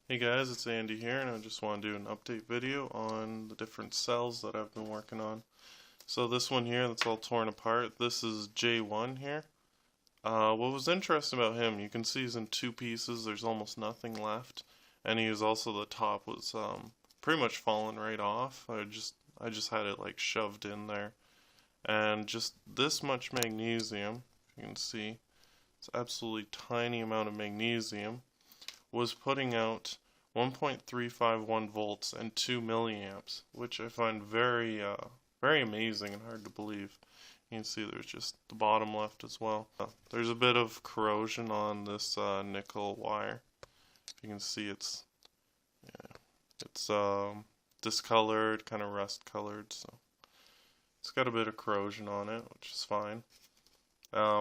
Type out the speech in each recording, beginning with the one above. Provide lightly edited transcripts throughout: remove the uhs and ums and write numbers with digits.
Hey guys, it's Andy here, and I just want to do an update video on the different cells that I've been working on. So this one here that's all torn apart, this is J1 here. What was interesting about him, you can see he's in two pieces, there's almost nothing left, and he was also, the top was pretty much falling right off. I just had it like shoved in there, and just this much magnesium, you can see, it's absolutely tiny amount of magnesium, was putting out 1.351 volts and 2 milliamps, which I find very amazing and hard to believe. You can see there's just the bottom left as well. There's a bit of corrosion on this nickel wire. You can see it's discolored, kind of rust colored, so it's got a bit of corrosion on it, which is fine.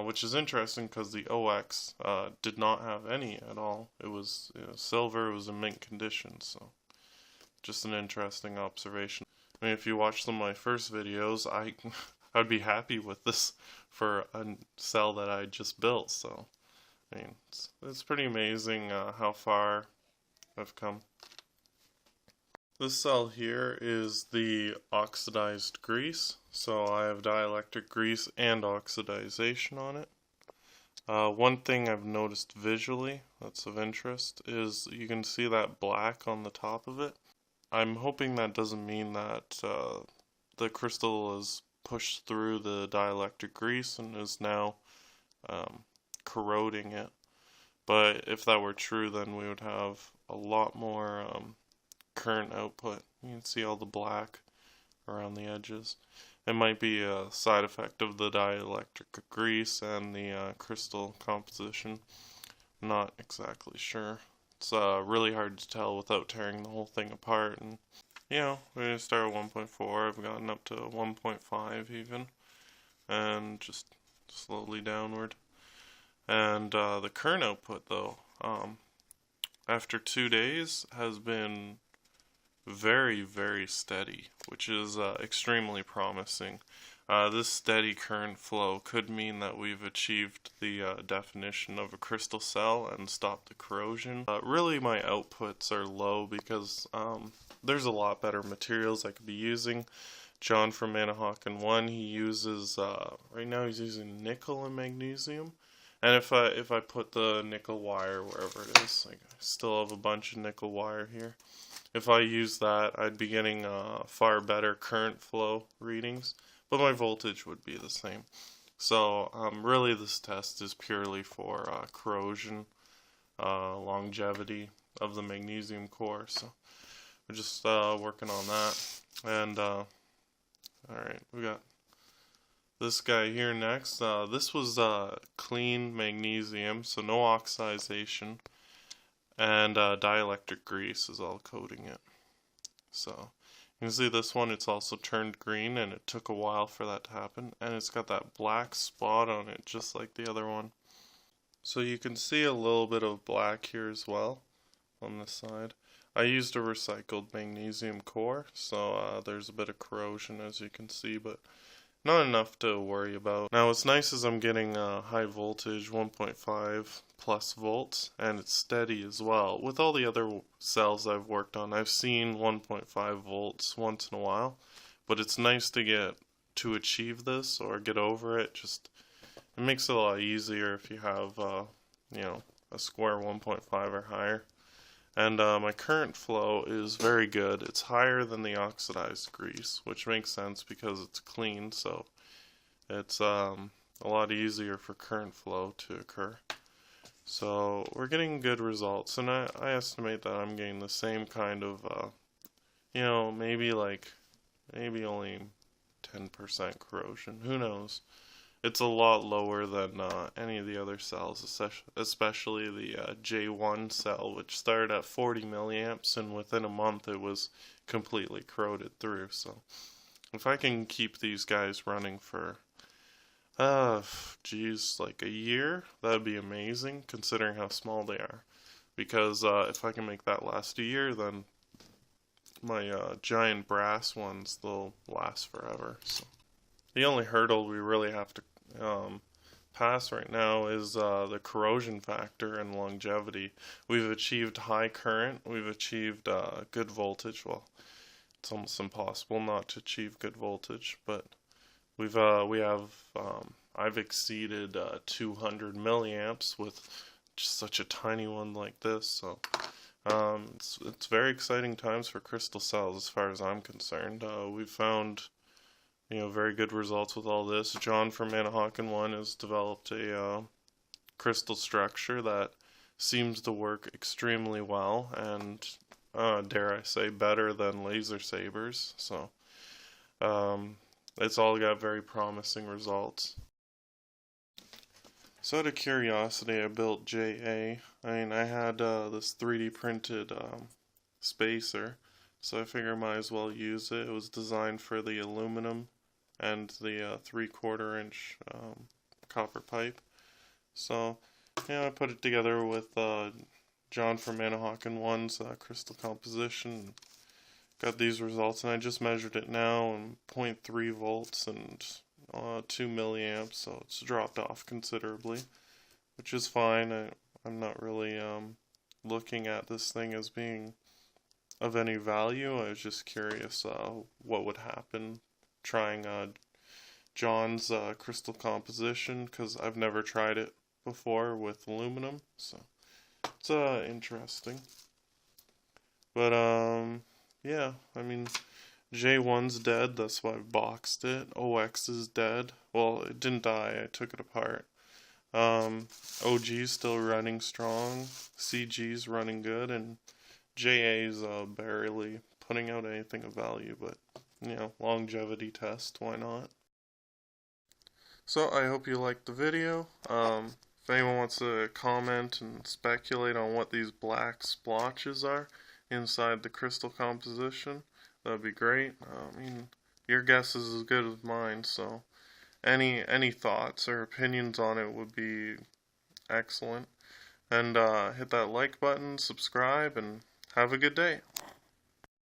Which is interesting because the OX did not have any at all. It was silver, it was in mint condition, so just an interesting observation. I mean, if you watch some of my first videos, I'd be happy with this for a cell that I just built, so I mean, it's pretty amazing how far I've come. This cell here is the oxidized grease, so I have dielectric grease and oxidization on it. One thing I've noticed visually that's of interest is you can see that black on the top of it. I'm hoping that doesn't mean that the crystal is pushed through the dielectric grease and is now corroding it. But if that were true, then we would have a lot more current output. You can see all the black around the edges. It might be a side effect of the dielectric grease and the crystal composition. Not exactly sure. It's really hard to tell without tearing the whole thing apart. And we start at 1.4. I've gotten up to 1.5 even, and just slowly downward. And the current output, though, after 2 days, has been very steady, which is extremely promising. This steady current flow could mean that we've achieved the definition of a crystal cell and stopped the corrosion. Really, my outputs are low because there's a lot better materials I could be using. Jon from Manahawkin 1, he uses, right now he's using nickel and magnesium. And if I put the nickel wire wherever it is, like I still have a bunch of nickel wire here. If I use that, I'd be getting far better current flow readings, but my voltage would be the same. So really this test is purely for corrosion, longevity of the magnesium core. So we're just working on that. And alright, we got this guy here next. This was clean magnesium, so no oxidation, and dielectric grease is all coating it. So you can see this one, it's also turned green, and it took a while for that to happen, and it's got that black spot on it just like the other one. So you can see a little bit of black here as well on this side. I used a recycled magnesium core, so there's a bit of corrosion as you can see, but not enough to worry about. Now what's nice is I'm getting high voltage, 1.5 plus volts, and it's steady as well. With all the other cells I've worked on, I've seen 1.5 volts once in a while, but it's nice to achieve this or get over it. Just it makes it a lot easier if you have a square 1.5 or higher. And my current flow is very good. It's higher than the oxidized grease, which makes sense because it's clean, so it's a lot easier for current flow to occur. So we're getting good results, and I estimate that I'm getting the same kind of, maybe only 10% corrosion. Who knows? It's a lot lower than any of the other cells, especially the J1 cell, which started at 40 milliamps, and within a month it was completely corroded through. So if I can keep these guys running for, like a year, that'd be amazing, considering how small they are. Because if I can make that last a year, then my giant brass ones, they'll last forever. So the only hurdle we really have to pass right now is the corrosion factor and longevity. We've achieved high current, we've achieved good voltage. Well, it's almost impossible not to achieve good voltage, but we have I've exceeded 200 milliamps with just such a tiny one like this. So it's very exciting times for crystal cells as far as I'm concerned. We've found very good results with all this. Jon from Manahawkin 1 has developed a crystal structure that seems to work extremely well and dare I say better than laser sabers. So it's all got very promising results. So out of curiosity, I built JA. I had this 3D printed spacer, so I figured I might as well use it. It was designed for the aluminum and the 3/4 inch copper pipe. So I put it together with Jon from Manahawkin 1's crystal composition. Got these results, and I just measured it now, and 0.3 volts and 2 milliamps, so it's dropped off considerably, which is fine. I'm not really looking at this thing as being of any value. I was just curious what would happen trying Jon's crystal composition, because I've never tried it before with aluminum, so it's interesting. But yeah, J1's dead, that's why I boxed it. OX is dead. Well, it didn't die, I took it apart. OG's still running strong, CG's running good, and JA's barely putting out anything of value, but longevity test, why not? So I hope you liked the video. If anyone wants to comment and speculate on what these black splotches are inside the crystal composition, that'd be great. Your guess is as good as mine, so any thoughts or opinions on it would be excellent. And hit that like button, subscribe, and have a good day.